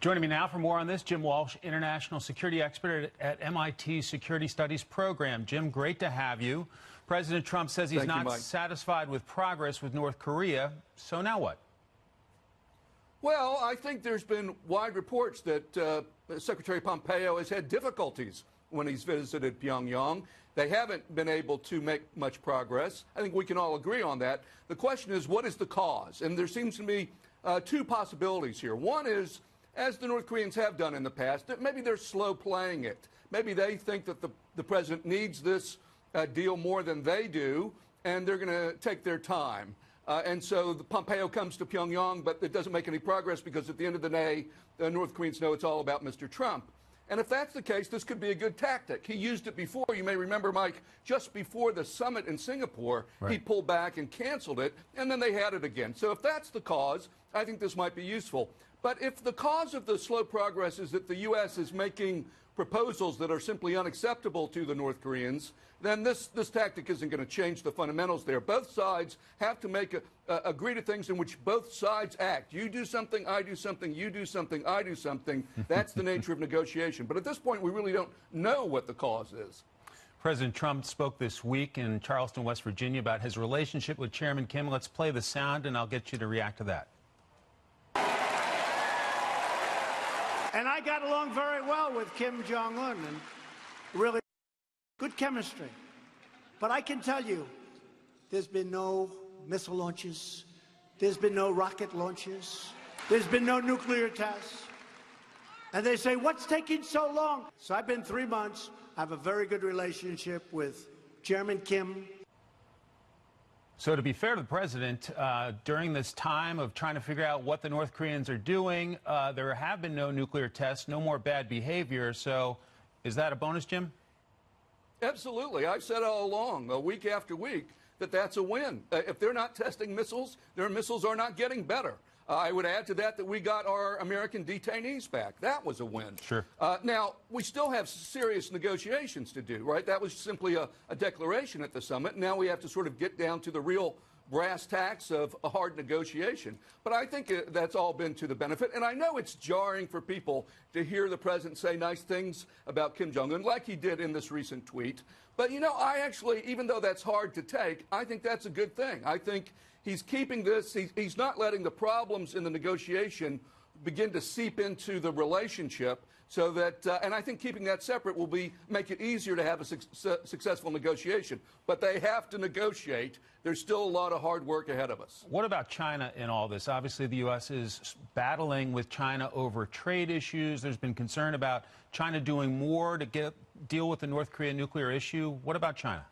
Joining me now for more on this, Jim Walsh, international security expert at MIT's Security Studies program. Jim, great to have you. President Trump says he's not satisfied with progress with North Korea. So now what? Well, I think there's been wide reports that Secretary Pompeo has had difficulties when he's visited Pyongyang. They haven't been able to make much progress. I think we can all agree on that. The question is, what is the cause? And there seems to be two possibilities here. One is, as the North Koreans have done in the past, that maybe they're slow playing it. Maybe they think that the president needs this deal more than they do, and they're going to take their time. And so the Pompeo comes to Pyongyang, but it doesn't make any progress because at the end of the day, the North Koreans know it's all about Mr. Trump. And if that's the case, this could be a good tactic. He used it before. You may remember, Mike, just before the summit in Singapore, he pulled back and canceled it, and then they had it again. So if that's the cause, I think this might be useful. But if the cause of the slow progress is that the U.S. is making proposals that are simply unacceptable to the North Koreans, then this tactic isn't going to change the fundamentals there. Both sides have to agree to things in which both sides act. You do something, I do something, you do something, I do something. That's the nature of negotiation. But at this point, we really don't know what the cause is. President Trump spoke this week in Charleston, West Virginia, about his relationship with Chairman Kim. Let's play the sound, and I'll get you to react to that. And I got along very well with Kim Jong-un, and really good chemistry. But I can tell you, there's been no missile launches, there's been no rocket launches, there's been no nuclear tests. And they say, what's taking so long? So I've been 3 months. I have a very good relationship with Chairman Kim. So to be fair to the president, during this time of trying to figure out what the North Koreans are doing, there have been no nuclear tests, no more bad behavior. So is that a bonus, Jim? Absolutely. I've said all along, week after week, that that's a win. If they're not testing missiles, their missiles are not getting better. I would add to that we got our American detainees back. That was a win. Sure. Now, we still have serious negotiations to do, right? That was simply a declaration at the summit. Now we have to sort of get down to the real brass tacks of a hard negotiation. But I think that's all been to the benefit. And I know it's jarring for people to hear the president say nice things about Kim Jong-un, like he did in this recent tweet. But, you know, I actually, even though that's hard to take, I think that's a good thing. I think he's keeping this, he's not letting the problems in the negotiation begin to seep into the relationship, so that, and I think keeping that separate will make it easier to have a successful negotiation. But they have to negotiate. There's still a lot of hard work ahead of us. What about China in all this? Obviously, the U.S. is battling with China over trade issues. There's been concern about China doing more to deal with the North Korean nuclear issue. What about China?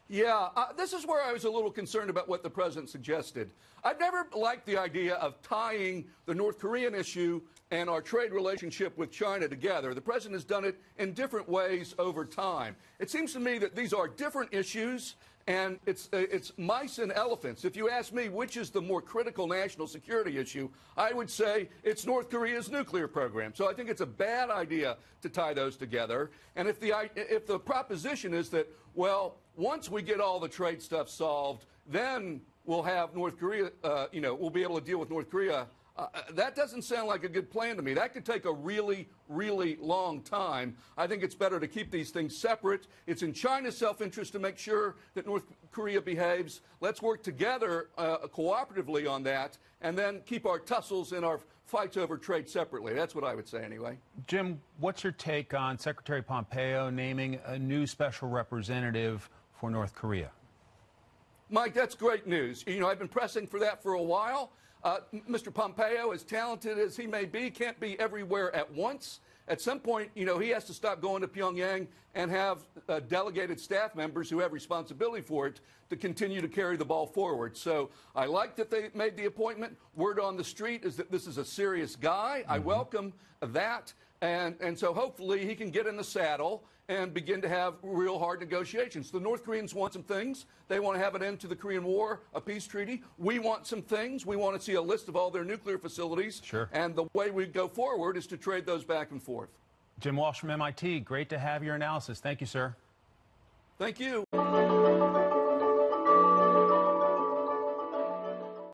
Yeah, this is where I was a little concerned about what the president suggested. I've never liked the idea of tying the North Korean issue and our trade relationship with China together. The president has done it in different ways over time. It seems to me that these are different issues, and it's mice and elephants. If you ask me which is the more critical national security issue, I would say it's North Korea's nuclear program. So I think it's a bad idea to tie those together. And if the proposition is that, well, once we get all the trade stuff solved, then we'll have North Korea, we'll be able to deal with North Korea. That doesn't sound like a good plan to me. That could take a really, really long time. I think it's better to keep these things separate. It's in China's self-interest to make sure that North Korea behaves. Let's work together cooperatively on that, and then keep our tussles and our fights over trade separately. That's what I would say anyway. Jim, what's your take on Secretary Pompeo naming a new special representative for North Korea? Mike, that's great news. You know, I've been pressing for that for a while. Mr. Pompeo, as talented as he may be, can't be everywhere at once. At some point, you know, he has to stop going to Pyongyang and have delegated staff members who have responsibility for it to continue to carry the ball forward. So I like that they made the appointment. Word on the street is that this is a serious guy. I welcome that. And so hopefully he can get in the saddle and begin to have real hard negotiations. The North Koreans want some things. They want to have an end to the Korean War, a peace treaty. We want some things. We want to see a list of all their nuclear facilities. Sure. And the way we go forward is to trade those back and forth. Jim Walsh from MIT, great to have your analysis. Thank you, sir. Thank you.